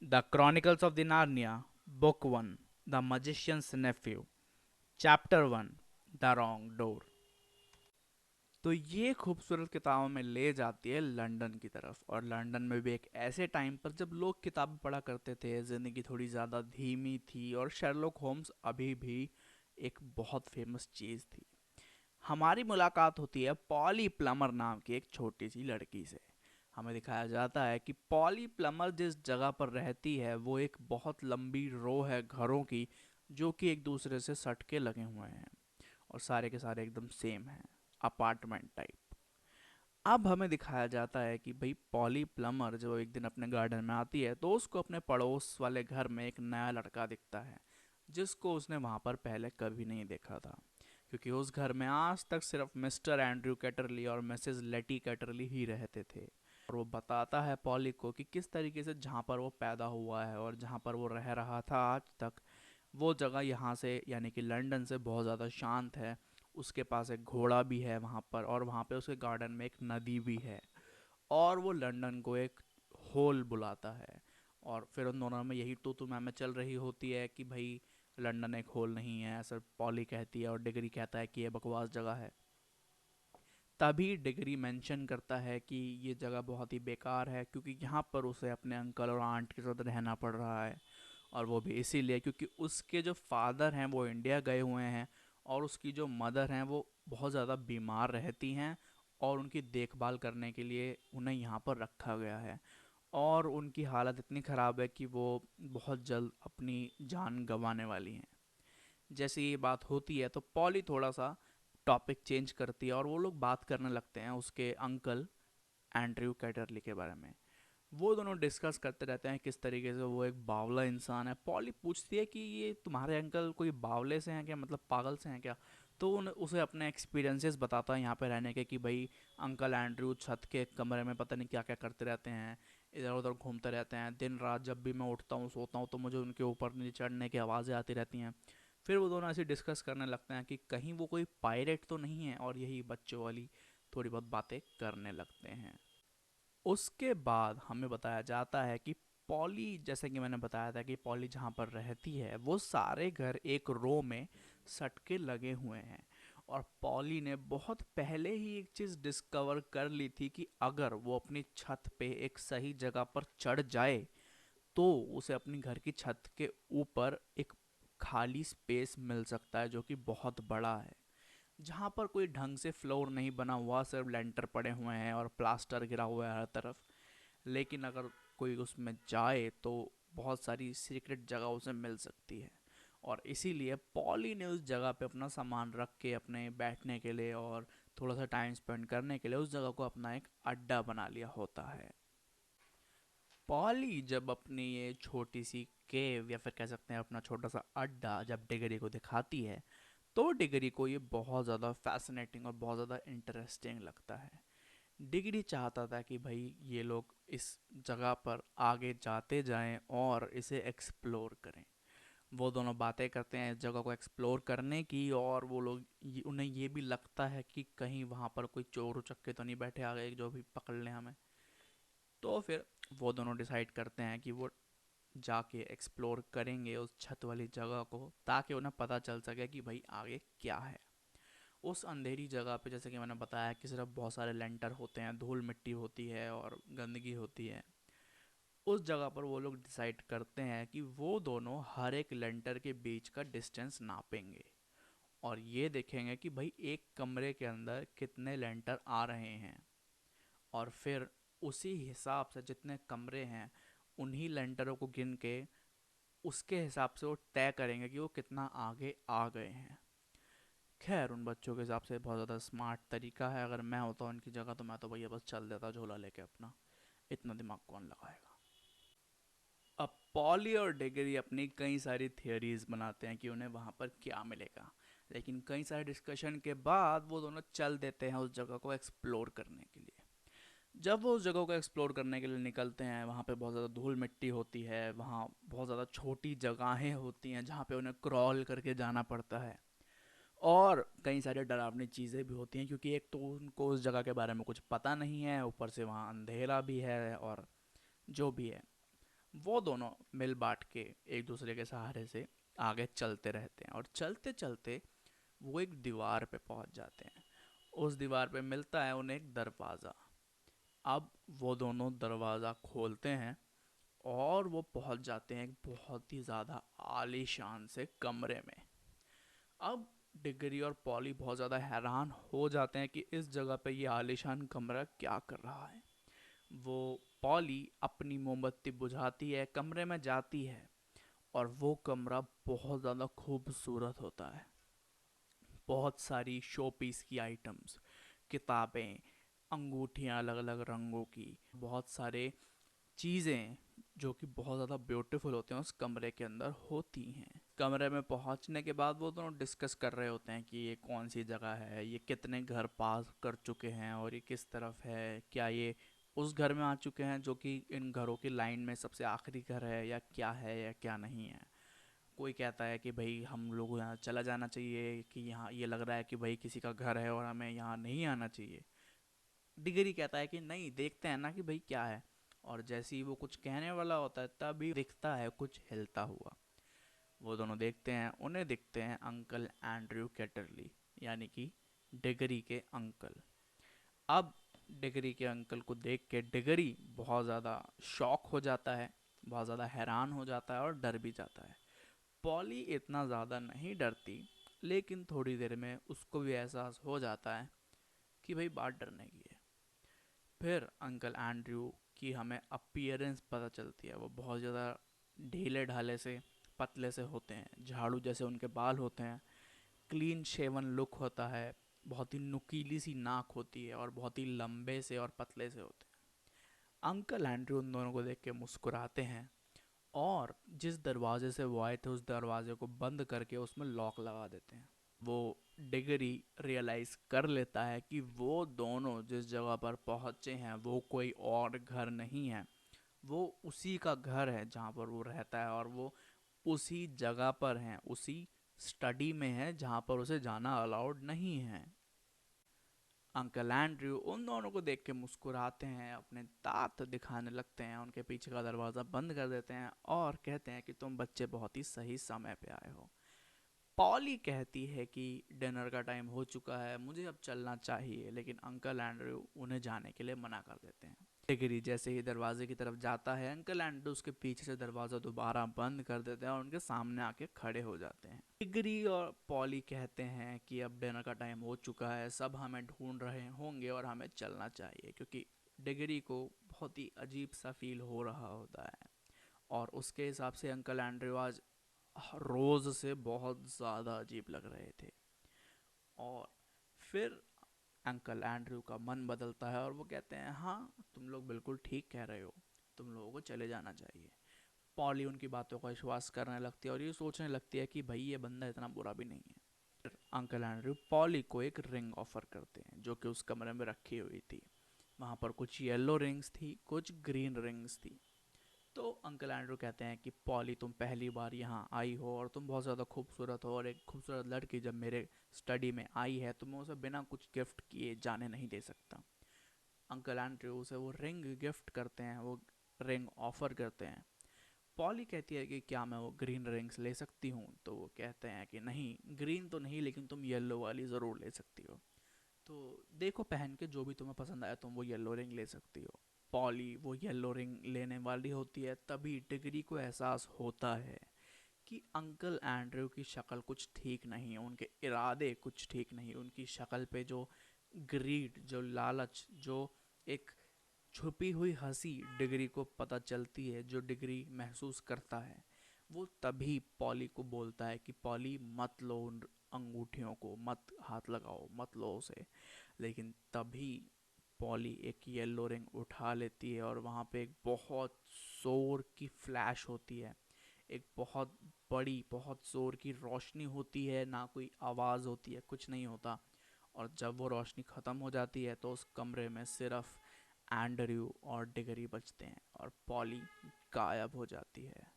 The Chronicles of the Narnia, Book 1, The Magician's Nephew, Chapter 1, The Wrong Door। तो ये खूबसूरत किताबों में ले जाती है लंदन की तरफ, और लंदन में भी एक ऐसे टाइम पर जब लोग किताबें पढ़ा करते थे, ज़िंदगी थोड़ी ज़्यादा धीमी थी और शेरलॉक होम्स अभी भी एक बहुत फेमस चीज़ थी। हमारी मुलाकात होती है पॉली प्लमर नाम की एक छोटी सी लड़की से। हमें दिखाया जाता है कि पॉली प्लमर जिस जगह पर रहती है वो एक बहुत लंबी रो है घरों की, जो कि एक दूसरे से सट के लगे हुए हैं और सारे के सारे एकदम सेम हैं, अपार्टमेंट टाइप। अब हमें दिखाया जाता है कि भाई पॉली प्लमर जब एक दिन अपने गार्डन में आती है तो उसको अपने पड़ोस वाले घर में एक नया लड़का दिखता है, जिसको उसने वहाँ पर पहले कभी नहीं देखा था, क्योंकि उस घर में आज तक सिर्फ मिस्टर एंड्रयू कैटरली और मिसेस लेटी कैटरली ही रहते थे। और वो बताता है पॉली को कि किस तरीके से जहाँ पर वो पैदा हुआ है और जहाँ पर वो रह रहा था आज तक, वो जगह यहाँ से यानी कि लंदन से बहुत ज़्यादा शांत है। उसके पास एक घोड़ा भी है वहाँ पर, और वहाँ पे उसके गार्डन में एक नदी भी है। और वो लंदन को एक होल बुलाता है। और फिर उन दोनों में यही तो मैं चल रही होती है कि भाई लंदन एक होल नहीं है, ऐसा पॉली कहती है और डिग्री कहता है कि ये बकवास जगह है। तभी डिग्री मेंशन करता है कि ये जगह बहुत ही बेकार है, क्योंकि यहाँ पर उसे अपने अंकल और आंट के साथ रहना पड़ रहा है। और वो भी इसीलिए क्योंकि उसके जो फादर हैं वो इंडिया गए हुए हैं, और उसकी जो मदर हैं वो बहुत ज़्यादा बीमार रहती हैं, और उनकी देखभाल करने के लिए उन्हें यहाँ पर रखा गया है। और उनकी हालत इतनी ख़राब है कि वो बहुत जल्द अपनी जान गंवाने वाली हैं। जैसे ये बात होती है तो पॉली थोड़ा सा टॉपिक चेंज करती है और वो लोग बात करने लगते हैं उसके अंकल एंड्रयू कैटरली के बारे में। वो दोनों डिस्कस करते रहते हैं किस तरीके से वो एक बावला इंसान है। पॉली पूछती है कि ये तुम्हारे अंकल कोई बावले से हैं क्या, मतलब पागल से हैं क्या। तो उसे अपने एक्सपीरियंसेस बताता है यहाँ पे रहने के, कि भाई अंकल एंड्रयू छत के कमरे में पता नहीं क्या क्या करते रहते हैं, इधर उधर घूमते रहते हैं दिन रात। जब भी मैं उठता हूँ सोता हूँ तो मुझे उनके ऊपर नीचे चढ़ने की आवाज़ें आती रहती हैं। फिर वो दोनों ऐसे डिस्कस करने लगते हैं कि कहीं वो कोई पायरेट तो नहीं है, और यही बच्चों वाली थोड़ी बहुत बातें करने लगते हैं। उसके बाद हमें बताया जाता है कि पॉली, जैसे कि मैंने बताया था कि पॉली जहाँ पर रहती है वो सारे घर एक रो में सटके लगे हुए हैं। और पॉली ने बहुत पहले ही एक चीज़ डिस्कवर कर ली थी कि अगर वो अपनी छत पे एक सही जगह पर चढ़ जाए तो उसे अपनी घर की छत के ऊपर एक खाली स्पेस मिल सकता है, जो कि बहुत बड़ा है, जहाँ पर कोई ढंग से फ्लोर नहीं बना हुआ, सिर्फ लेंटर पड़े हुए हैं और प्लास्टर गिरा हुआ है हर तरफ। लेकिन अगर कोई उसमें जाए तो बहुत सारी सीक्रेट जगह उसे मिल सकती है। और इसीलिए पॉली ने उस जगह पे अपना सामान रख के अपने बैठने के लिए और थोड़ा सा टाइम स्पेंड करने के लिए उस जगह को अपना एक अड्डा बना लिया होता है। पॉली जब अपनी ये छोटी सी केव, या फिर कह सकते हैं अपना छोटा सा अड्डा, जब डिगरी को दिखाती है तो डिगरी को ये बहुत ज़्यादा फैसिनेटिंग और बहुत ज़्यादा इंटरेस्टिंग लगता है। डिगरी चाहता था कि भाई ये लोग इस जगह पर आगे जाते जाएं और इसे एक्सप्लोर करें। वो दोनों बातें करते हैं इस जगह को एक्सप्लोर करने की, और वो लोग उन्हें ये भी लगता है कि कहीं वहाँ पर कोई चोर उचक्के तो नहीं बैठे आ गए जो भी पकड़ लें हमें। तो फिर वो दोनों डिसाइड करते हैं कि वो जाके एक्सप्लोर करेंगे उस छत वाली जगह को, ताकि उन्हें पता चल सके कि भाई आगे क्या है। उस अंधेरी जगह पे, जैसे कि मैंने बताया कि सिर्फ बहुत सारे लेंटर होते हैं, धूल मिट्टी होती है और गंदगी होती है, उस जगह पर वो लोग डिसाइड करते हैं कि वो दोनों हर एक लेंटर के बीच का डिस्टेंस नापेंगे, और ये देखेंगे कि भाई एक कमरे के अंदर कितने लेंटर आ रहे हैं। और फिर उसी हिसाब से जितने कमरे हैं उन्हीं लेंटरों को गिन के उसके हिसाब से वो तय करेंगे कि वो कितना आगे आ गए हैं। खैर उन बच्चों के हिसाब से बहुत ज़्यादा स्मार्ट तरीका है। अगर मैं होता उनकी जगह तो मैं तो भैया बस चल देता झोला लेके अपना, इतना दिमाग कौन लगाएगा। अब पॉली और डिगरी अपनी कई सारी थियोरीज बनाते हैं कि उन्हें वहाँ पर क्या मिलेगा, लेकिन कई सारे डिस्कशन के बाद वो दोनों चल देते हैं उस जगह को एक्सप्लोर करने के लिए। जब वो उस जगह को एक्सप्लोर करने के लिए निकलते हैं, वहाँ पे बहुत ज़्यादा धूल मिट्टी होती है, वहाँ बहुत ज़्यादा छोटी जगहें होती हैं जहाँ पे उन्हें क्रॉल करके जाना पड़ता है, और कई सारी डरावनी चीज़ें भी होती हैं, क्योंकि एक तो उनको उस जगह के बारे में कुछ पता नहीं है, ऊपर से वहाँ अंधेरा भी है और जो भी है। वो दोनों मिल बांट के एक दूसरे के सहारे से आगे चलते रहते हैं, और चलते चलते वो एक दीवार पे पहुंच जाते हैं। उस दीवार पे मिलता है उन्हें एक दरवाज़ा। अब वो दोनों दरवाज़ा खोलते हैं और वो पहुंच जाते हैं एक बहुत ही ज़्यादा आलीशान से कमरे में। अब डिगरी और पॉली बहुत ज़्यादा हैरान हो जाते हैं कि इस जगह पे ये आलीशान कमरा क्या कर रहा है। वो पॉली अपनी मोमबत्ती बुझाती है, कमरे में जाती है, और वो कमरा बहुत ज़्यादा खूबसूरत होता है। बहुत सारी शो पीस की आइटम्स, किताबें, अंगूठियाँ अलग अलग रंगों की, बहुत सारे चीज़ें जो कि बहुत ज़्यादा ब्यूटीफुल होते हैं उस कमरे के अंदर होती हैं। कमरे में पहुंचने के बाद वो दोनों डिस्कस कर रहे होते हैं कि ये कौन सी जगह है, ये कितने घर पास कर चुके हैं, और ये किस तरफ है, क्या ये उस घर में आ चुके हैं जो कि इन घरों की लाइन में सबसे आखिरी घर है, या क्या है या क्या नहीं है। कोई कहता है कि भाई हम लोग यहाँ चला जाना चाहिए, कि यहाँ ये लग रहा है कि भाई किसी का घर है और हमें यहाँ नहीं आना चाहिए। डिगरी कहता है कि नहीं, देखते हैं ना कि भाई क्या है। और जैसे ही वो कुछ कहने वाला होता है तभी दिखता है कुछ हिलता हुआ। वो दोनों देखते हैं, उन्हें दिखते हैं अंकल एंड्रयू कैटरली, यानी कि डिगरी के अंकल। अब डिगरी के अंकल को देख के डिगरी बहुत ज़्यादा शॉक हो जाता है, बहुत ज़्यादा हैरान हो जाता है और डर भी जाता है। पॉली इतना ज़्यादा नहीं डरती, लेकिन थोड़ी देर में उसको भी एहसास हो जाता है कि भाई बात डरने की है। फिर अंकल एंड्रयू की हमें अपीयरेंस पता चलती है। वो बहुत ज़्यादा ढीले ढाले से, पतले से होते हैं, झाड़ू जैसे उनके बाल होते हैं, क्लीन शेवन लुक होता है, बहुत ही नुकीली सी नाक होती है, और बहुत ही लंबे से और पतले से होते हैं। अंकल एंड्रयू उन दोनों को देख के मुस्कुराते हैं, और जिस दरवाजे से वो आए थे उस दरवाजे को बंद करके उसमें लॉक लगा देते हैं। वो डिगरी रियलाइज़ कर लेता है कि वो दोनों जिस जगह पर पहुँचे हैं वो कोई और घर नहीं है, वो उसी का घर है जहाँ पर वो रहता है, और वो उसी जगह पर हैं, उसी स्टडी में है जहाँ पर उसे जाना अलाउड नहीं है। अंकल एंड्रयू उन दोनों को देख के मुस्कुराते हैं, अपने दांत दिखाने लगते हैं, उनके पीछे का दरवाज़ा बंद कर देते हैं और कहते हैं कि तुम बच्चे बहुत ही सही समय पे आए हो। पॉली कहती है कि डिनर का टाइम हो चुका है, मुझे अब चलना चाहिए, लेकिन अंकल एंड्रयू उन्हें जाने के लिए मना कर देते हैं। डिगरी जैसे ही दरवाजे की तरफ जाता है, अंकल एंड्रयू उसके पीछे से दरवाज़ा दोबारा बंद कर देते हैं और उनके सामने आके खड़े हो जाते हैं। डिगरी और पॉली कहते हैं कि अब डिनर का टाइम हो चुका है, सब हमें ढूंढ रहे होंगे और हमें चलना चाहिए, क्योंकि डिगरी को बहुत ही अजीब सा फील हो रहा होता है। और उसके हिसाब से अंकल एंड्रयू आज रोज़ से बहुत ज़्यादा अजीब लग रहे थे। और फिर अंकल एंड्रयू का मन बदलता है और वो कहते हैं हाँ, तुम लोग बिल्कुल ठीक कह रहे हो, तुम लोगों को चले जाना चाहिए। पॉली उनकी बातों का विश्वास करने लगती है और ये सोचने लगती है कि भाई ये बंदा इतना बुरा भी नहीं है। फिर अंकल एंड्रयू पॉली को एक रिंग ऑफर करते हैं जो कि उस कमरे में रखी हुई थी। वहाँ पर कुछ येलो रिंग्स थी, कुछ ग्रीन रिंग्स थी। तो अंकल एंड्रू कहते हैं कि पॉली, तुम पहली बार यहाँ आई हो और तुम बहुत ज़्यादा खूबसूरत हो, और एक खूबसूरत लड़की जब मेरे स्टडी में आई है तो मैं उसे बिना कुछ गिफ्ट किए जाने नहीं दे सकता। अंकल एंड्रू उसे वो रिंग गिफ्ट करते हैं, वो रिंग ऑफर करते हैं। पॉली कहती है कि क्या मैं वो ग्रीन रिंग्स ले सकती हूँ, तो वो कहते हैं कि नहीं, ग्रीन तो नहीं, लेकिन तुम येलो वाली ज़रूर ले सकती हो। तो देखो पहन के, जो भी तुम्हें पसंद आया तुम वो येलो रिंग ले सकती हो। पॉली वो येलो रिंग लेने वाली होती है, तभी डिगरी को एहसास होता है कि अंकल एंड्रयू की शक्ल कुछ ठीक नहीं है, उनके इरादे कुछ ठीक नहीं, उनकी शक्ल पे जो ग्रीड, जो लालच, जो एक छुपी हुई हंसी डिगरी को पता चलती है, जो डिगरी महसूस करता है। वो तभी पॉली को बोलता है कि पॉली, मत लो उन अंगूठियों को, मत हाथ लगाओ, मत लो उसे। लेकिन तभी पॉली एक येलो रिंग उठा लेती है और वहाँ पे एक बहुत जोर की फ्लैश होती है, एक बहुत बड़ी, बहुत जोर की रोशनी होती है, ना कोई आवाज़ होती है, कुछ नहीं होता। और जब वो रोशनी ख़त्म हो जाती है तो उस कमरे में सिर्फ एंड्रयू और डिगरी बचते हैं और पॉली गायब हो जाती है।